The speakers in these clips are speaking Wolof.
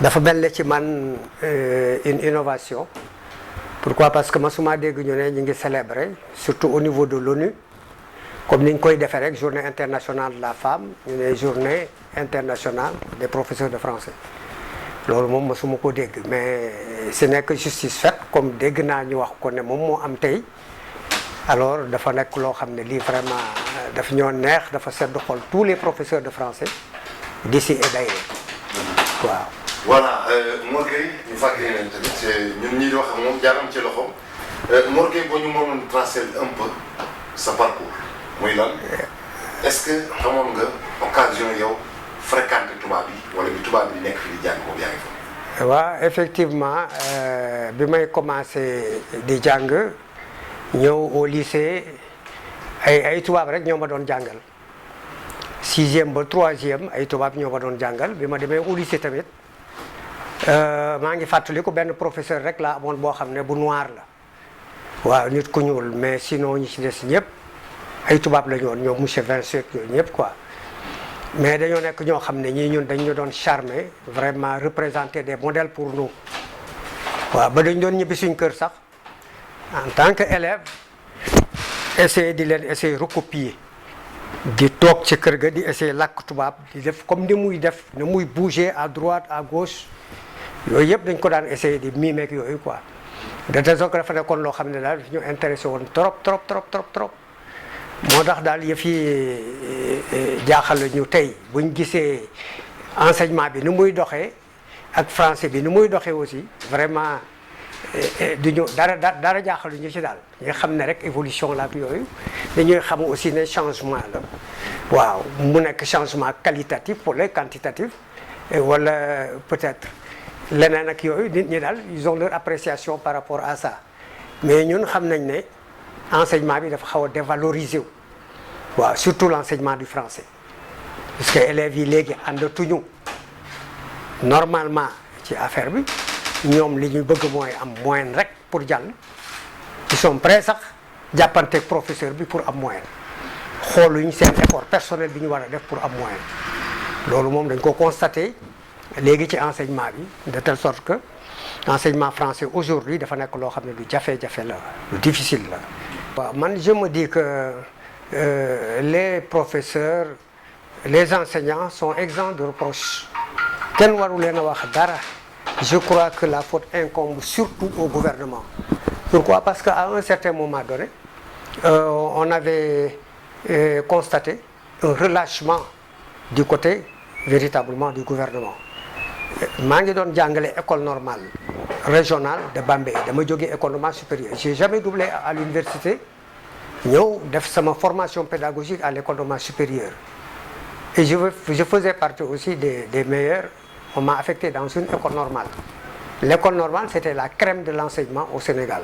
dafa mel ne ci man une innovation. Pourquoi? Parce que masuma dégg ñu ne ñu ngi célébrer surtout au niveau de l'ONU comme ni ñu koy defee rek journée internationale de la femme ñu ne journée internationale des professeurs de français loolu moom masuma ko dégg mais ce n'est que justice faite comme dégg naa ñu wax ko ne moom moo am tey alors dafa nekk loo xam ne lii vraiment daf ñoo neex dafa sedd xol tous les professeurs de français d'ici et d'ailleurs waaw. voilà Mor Gueye ñu fàttali leen tamit ñun ñii di wax moom jaaram ci loxo Mor Gueye boo ñu mënoon tracer un peu sa parcours muy lan est-ce que amoon nga occasion yow fréquenter tubaab yi wala bi tubaab yi nekk fi di jàng boobu yaa ngi fa. waaw effectivement bi may commencé di jàng ñëw au lycée ay tubaab rek ñoo ma doon jàngal 6e ba 3e ay tubaab ñoo ma doon jàngal bi ma demee au lycée tamit. maa ngi fàttaliku benn professeur rek laa amoon boo xam ne bu noir la waaw nit ku ñuul mais sinon ñi ci des ñëpp ay tubaab la ñu woon ñoom monsieur Vincent yooyu ñëpp quoi mais dañoo nekk ñoo xam ne ñii ñun dañu doon charmer vraiment représenter des modèles pour nous waaw ba dañ doon ñibbi suñ kër sax en tant que élève essayer di leen essayer recopier di toog ci kër ga di essayer làkk tubaab di def comme ni muy def ni muy bouger à droite à gauche yooyu yëpp dañ ko daan essayer di mimer yooyu quoi de telle sorte que dafa nekkoon loo xam ne daal daf ñu intéressé woon trop moo tax daal yëf yi jaaxal la ñu tey buñ gisee enseignement bi ni muy doxee ak français bi ni muy doxee aussi vraiment du ñu dara jaaxalu ñu ci daal ñu xam ne rek évolution la ak yooyu dañuy xam aussi ne changement la waaw mu nekk changement qualitatif wala quantitatif wala peut-être leneen ak yooyu nit ñi daal ils ont leur appréciation par rapport à ça mais ñun xam nañ ne enseignement bi dafa xaw a dévaloriser wu waaw surtout l'enseignement du français parce que élèves yi léegi àndatuñu normalement ci affaire bi ñoom li ñu bëgg mooy am moyenne rek pour jàll ils sont prêts sax jàppanteeg professeur bi pour am moyenne xooluñ seen effort personnel bi ñu war a def pour am moyenne loolu moom dañ ko constaté léegi ci enseignement bi de telle sorte que enseignement français aujourd'hui dafa nekk loo xam ne lu jafe-jafe la lu difficile la. waaw man je me dis que les professeurs les enseignants sont exempts de reproches kenn waru leen a wax dara. Je crois que la faute incombe surtout au gouvernement. Pourquoi? Parce qu'à un certain moment donné, on avait constaté un relâchement du côté véritablement du gouvernement. maa ngi doon jàngale école normale régionale de Bambey dama jógee école normale supérieure j'ai jamais doublé à l'université ñëw def sama formation pédagogique à l'école normale supérieure et je faisais partie aussi des meilleurs. On m'a affecté dans une école normale. L'école normale, c'était la crème de l'enseignement au Sénégal.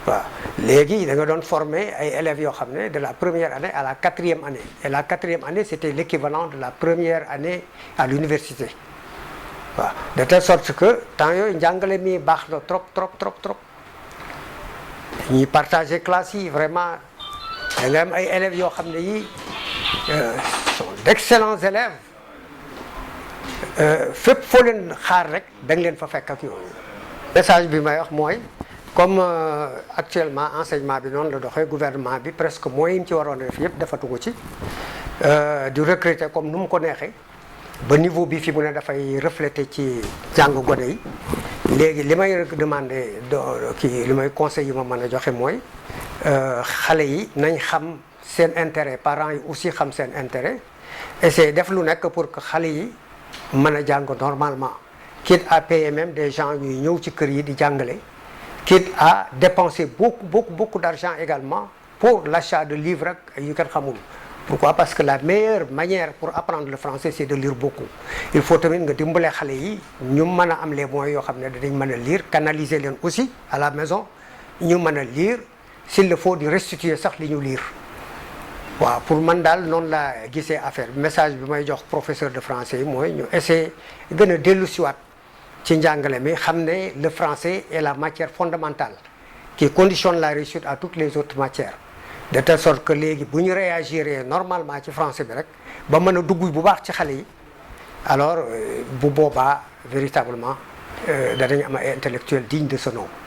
waaw léegi da nga doon former ay élèves yoo xam ne de la première année à la 4e année et la 4e année c'était l'équivalent de la première année à l'université waaw de telle sorte que temps yooyu njàngale mi baax na trop ñuy partager classe yi vraiment da nga am ay élèves yoo xam ne yi sont d'excellents élèves fépp foo leen xaar rek da nga leen fa fekk ak yooyu message bi may wax mooy comme actuellement enseignement bi noonu la doxee gouvernement bi presque moyens yi ñu ci waroon a def yëpp defatu ko ci di recruter comme nu mu ko neexee ba niveau bi fi mu ne dafay refléter ci jàng gone yi léegi li may demander kii li may conseil yi ma mën a joxe mooy xale yi nañ xam seen intérêt parents yi aussi xam seen intérêt essayer def lu nekk pour que xale yi mën a jàng normalement quitte à payer même des gens ñuy ñëw ci kër yi di jàngale quitte à dépenser beaucoup d'argent également pour l'achat de livres ak yu kenn xamul. Pourquoi? Parce que la meilleure manière pour apprendre le français c'est de lire beaucoup il faut tamit nga dimbale xale yi ñu mën a am les moyens yoo xam ne dinañ mën a lire canaliser leen aussi à la maison ñu mën a lire s'il le faut di restituer sax li ñu lire. waaw pour man daal noonu laa gisee affaire message bi may jox professeur de français yi mooy ñu essayer gën a dellu siwaat ci njàngale mi xam ne le français est la matière fondamentale qui conditionne la réussite à toutes les autres matières de telle sorte que léegi bu ñu réagir normalement ci français bi rek ba mën a dugg bu baax ci xale yi alors bu boobaa véritablement danañ am ay intellectuels dignes de ce nom